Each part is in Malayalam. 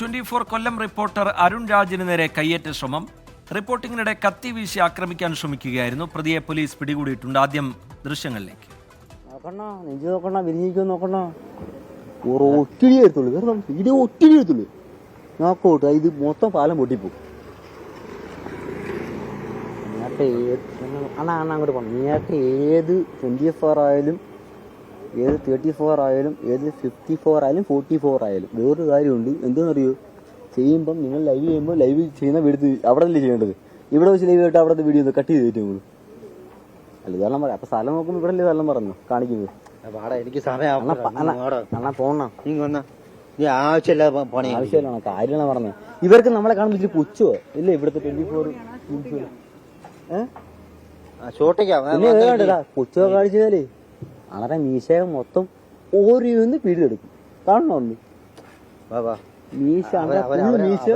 24 കൊല്ലം റിപ്പോർട്ടർ അരുൺ രാജിന് നേരെ കയ്യേറ്റ ശ്രമം. റിപ്പോർട്ടിങ്ങിനിടെ കത്തി വീശി ആക്രമിക്കാൻ ശ്രമിക്കുകയായിരുന്നു. പ്രതിയെ പോലീസ് പിടികൂടിയിട്ടുണ്ട്. ആദ്യം ദൃശ്യങ്ങളിലേക്ക്. നോക്കോട്ടെ, ഇത് മൊത്തം പാലം പൊട്ടിപ്പോ. അങ്ങോട്ട് പോകണം. നേരത്തെ ഏത് 24 ആയാലും, ഏത് 34 ആയാലും, ഏത് 54 ആയാലും, 44 ആയാലും വേറൊരു കാര്യമുണ്ട്. എന്താണെന്നറിയോ, ചെയ്യുമ്പം നിങ്ങൾ ലൈവ് ചെയ്യുമ്പോൾ ലൈവ് ചെയ്യുന്ന വീട് അവിടെ അല്ലേ ചെയ്യേണ്ടത്. ഇവിടെ വെച്ച് ലൈവ് ആയിട്ട് അവിടെ വീഡിയോ കട്ട് ചെയ്ത് തരും നമ്മൾ. അല്ല, ഇതെല്ലാം പറയാം. അപ്പൊ സ്ഥലം നോക്കുമ്പോൾ ഇവിടെ അല്ലേ വെള്ളം പറഞ്ഞു കാണിക്കുന്നത്. എനിക്ക് ആവശ്യമില്ല, കാര്യമാണ് പറഞ്ഞത്. ഇവർക്ക് നമ്മളെ കാണുമ്പോൾ ഇച്ചിരി പുച്ഛോ ഇല്ല ഇവിടുത്തെ 24 പുച്ഛോ കാണിച്ചാലേ അവരെ മീശയെ മൊത്തം ഓരോന്ന് പിടിതെടുക്കും. കാണണോണ്ട് മീശ മീശ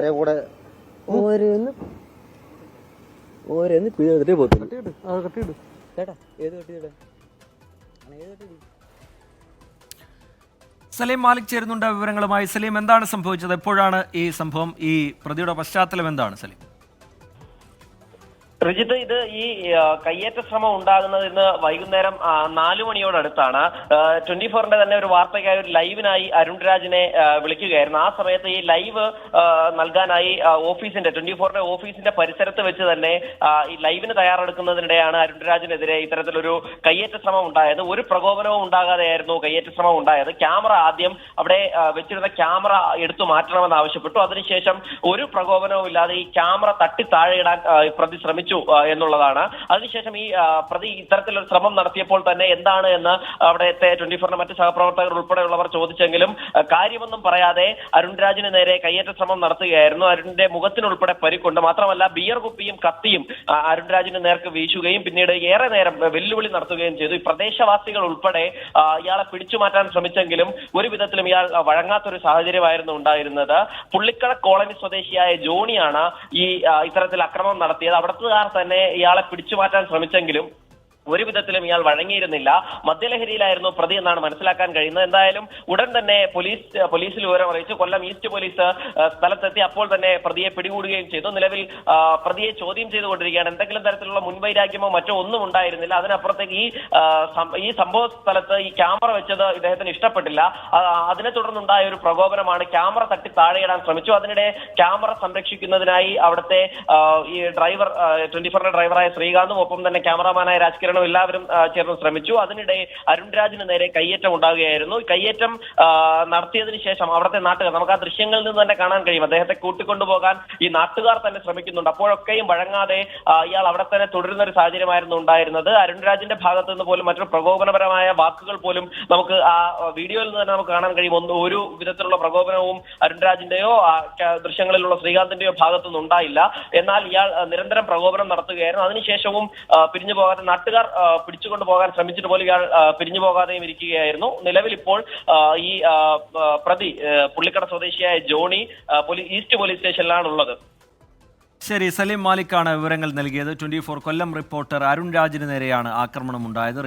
ഓരോന്ന് പിടിതെടുത്തിട്ടേ പോകത്തുള്ളൂ. ചേട്ടാ ഏത് കെട്ടിയിട സലീം മാലിക് ചേരുന്നുണ്ട് വിവരങ്ങളുമായി. സലീം, എന്താണ് സംഭവിച്ചത്? എപ്പോഴാണ് ഈ സംഭവം? ഈ പ്രതിയുടെ പശ്ചാത്തലം എന്താണ് സലീം? റിജിത്ത്, ഇത് ഈ കയ്യേറ്റ ശ്രമം ഉണ്ടാകുന്നത് ഇന്ന് വൈകുന്നേരം 4 മണിയോടടുത്താണ്. 24ന്റെ തന്നെ ഒരു വാർത്തയ്ക്കായി, ഒരു ലൈവിനായി അരുൺ രാജിനെ വിളിക്കുകയായിരുന്നു. ആ സമയത്ത് ഈ ലൈവ് നൽകാനായി ഓഫീസിന്റെ 24ന്റെ ഓഫീസിന്റെ പരിസരത്ത് വെച്ച് തന്നെ ഈ ലൈവിന് തയ്യാറെടുക്കുന്നതിനിടെയാണ് അരുൺ രാജിനെതിരെ ഇത്തരത്തിലൊരു കയ്യേറ്റ ശ്രമം ഉണ്ടായത്. ഒരു പ്രകോപനവും ഉണ്ടാകാതെയായിരുന്നു കയ്യേറ്റ ശ്രമം ഉണ്ടായത്. ക്യാമറ ആദ്യം അവിടെ വെച്ചിരുന്ന ക്യാമറ എടുത്തു മാറ്റണമെന്ന് ആവശ്യപ്പെട്ടു. അതിനുശേഷം ഒരു പ്രകോപനവും ഇല്ലാതെ ഈ ക്യാമറ തട്ടി താഴെയിടാൻ പ്രതി ശ്രമിച്ചു എന്നുള്ളതാണ്. അതിനുശേഷം ഈ പ്രതി ഇത്തരത്തിലൊരു ശ്രമം നടത്തിയപ്പോൾ തന്നെ എന്താണ് എന്ന് അവിടുത്തെ 24ന്റെ മറ്റ് സഹപ്രവർത്തകർ ഉൾപ്പെടെയുള്ളവർ ചോദിച്ചെങ്കിലും കാര്യമൊന്നും പറയാതെ അരുൺ രാജിന് നേരെ കയ്യേറ്റ ശ്രമം നടത്തുകയായിരുന്നു. അരുണിന്റെ മുഖത്തിനുൾപ്പെടെ പരിക്കുണ്ട്. മാത്രമല്ല, ബിയർ കുപ്പിയും കത്തിയും അരുൺ രാജിന് നേർക്ക് വീശുകയും പിന്നീട് ഏറെ നേരം വെല്ലുവിളി നടത്തുകയും ചെയ്തു. ഈ പ്രദേശവാസികൾ ഉൾപ്പെടെ ഇയാളെ പിടിച്ചു മാറ്റാൻ ശ്രമിച്ചെങ്കിലും ഒരു വിധത്തിലും ഇയാൾ വഴങ്ങാത്തൊരു സാഹചര്യമായിരുന്നു ഉണ്ടായിരുന്നത്. പുള്ളിക്കട കോളനി സ്വദേശിയായ ജോണിയാണ് ഈ ഇത്തരത്തിൽ അക്രമം നടത്തിയത്. അവിടുത്തെ തന്നെ ഇയാളെ പിടിച്ചു മാറ്റാൻ ശ്രമിച്ചെങ്കിലും ഒരു വിധത്തിലും ഇയാൾ വഴങ്ങിയിരുന്നില്ല. മദ്യലഹരിയിലായിരുന്നു പ്രതി എന്നാണ് മനസ്സിലാക്കാൻ കഴിയുന്നത്. എന്തായാലും ഉടൻ തന്നെ പോലീസിൽ വിവരം അറിയിച്ചു. കൊല്ലം ഈസ്റ്റ് പോലീസ് സ്ഥലത്തെത്തി. അപ്പോൾ തന്നെ പ്രതിയെ പിടികൂടുകയും ചെയ്തു. നിലവിൽ പ്രതിയെ ചോദ്യം ചെയ്തുകൊണ്ടിരിക്കുകയാണ്. എന്തെങ്കിലും തരത്തിലുള്ള മുൻവൈരാഗ്യമോ മറ്റോ ഒന്നും ഉണ്ടായിരുന്നില്ല. അതിനപ്പുറത്തേക്ക് ഈ സംഭവ സ്ഥലത്ത് ഈ ക്യാമറ വെച്ചത് ഇദ്ദേഹത്തിന് ഇഷ്ടപ്പെട്ടില്ല. അതിനെ തുടർന്നുണ്ടായ ഒരു പ്രകോപനമാണ്. ക്യാമറ തട്ടി താഴെയിടാൻ ശ്രമിച്ചു. അതിനിടെ ക്യാമറ സംരക്ഷിക്കുന്നതിനായി അവിടുത്തെ ഈ ഡ്രൈവർ 24ന്റെ ഡ്രൈവറായ ശ്രീകാന്തും ഒപ്പം തന്നെ ക്യാമറാമാനായ രാജ്കിരണും എല്ലാവരും ചേർന്ന് ശ്രമിച്ചു. അതിനിടെ അരുൺ രാജിന് നേരെ കയ്യേറ്റം ഉണ്ടാകുകയായിരുന്നു. കയ്യേറ്റം നടത്തിയതിനു ശേഷം അവിടുത്തെ നാട്ടുകാർ, നമുക്ക് ആ ദൃശ്യങ്ങളിൽ നിന്ന് തന്നെ കാണാൻ കഴിയും, അദ്ദേഹത്തെ കൂട്ടിക്കൊണ്ടുപോകാൻ ഈ നാട്ടുകാർ തന്നെ ശ്രമിക്കുന്നുണ്ട്. അപ്പോഴൊക്കെയും വഴങ്ങാതെ ഇയാൾ അവിടെ തന്നെ തുടരുന്ന ഒരു സാഹചര്യമായിരുന്നു ഉണ്ടായിരുന്നത്. അരുൺ രാജിന്റെ ഭാഗത്തു നിന്ന് പോലും മറ്റൊരു പ്രകോപനപരമായ വാക്കുകൾ പോലും നമുക്ക് ആ വീഡിയോയിൽ നിന്ന് തന്നെ നമുക്ക് കാണാൻ കഴിയും. ഒരു വിധത്തിലുള്ള പ്രകോപനവും അരുൺ രാജിന്റെയോ ദൃശ്യങ്ങളിലുള്ള ശ്രീകാന്തിന്റെയോ ഭാഗത്തുനിന്ന് ഉണ്ടായില്ല. എന്നാൽ ഇയാൾ നിരന്തരം പ്രകോപനം നടത്തുകയായിരുന്നു. അതിനുശേഷവും പിരിഞ്ഞു പോകാതെ നാട്ടുകാർ പിടിച്ചുകൊണ്ടു പോകാൻ ശ്രമിച്ചിട്ട് പോലും ഇയാൾ പിരിഞ്ഞു പോകാതെയും ഇരിക്കുകയായിരുന്നു. നിലവിൽ ഇപ്പോൾ ഈ പ്രതി പുള്ളിക്കട സ്വദേശിയായ ജോണി ഈസ്റ്റ് പോലീസ് സ്റ്റേഷനിലാണ് ഉള്ളത്. ശരി, സലീം മാലിക്കാണ് വിവരങ്ങൾ നൽകിയത്. 24 കൊല്ലം റിപ്പോർട്ടർ അരുൺ രാജിന് നേരെയാണ് ആക്രമണം ഉണ്ടായത്.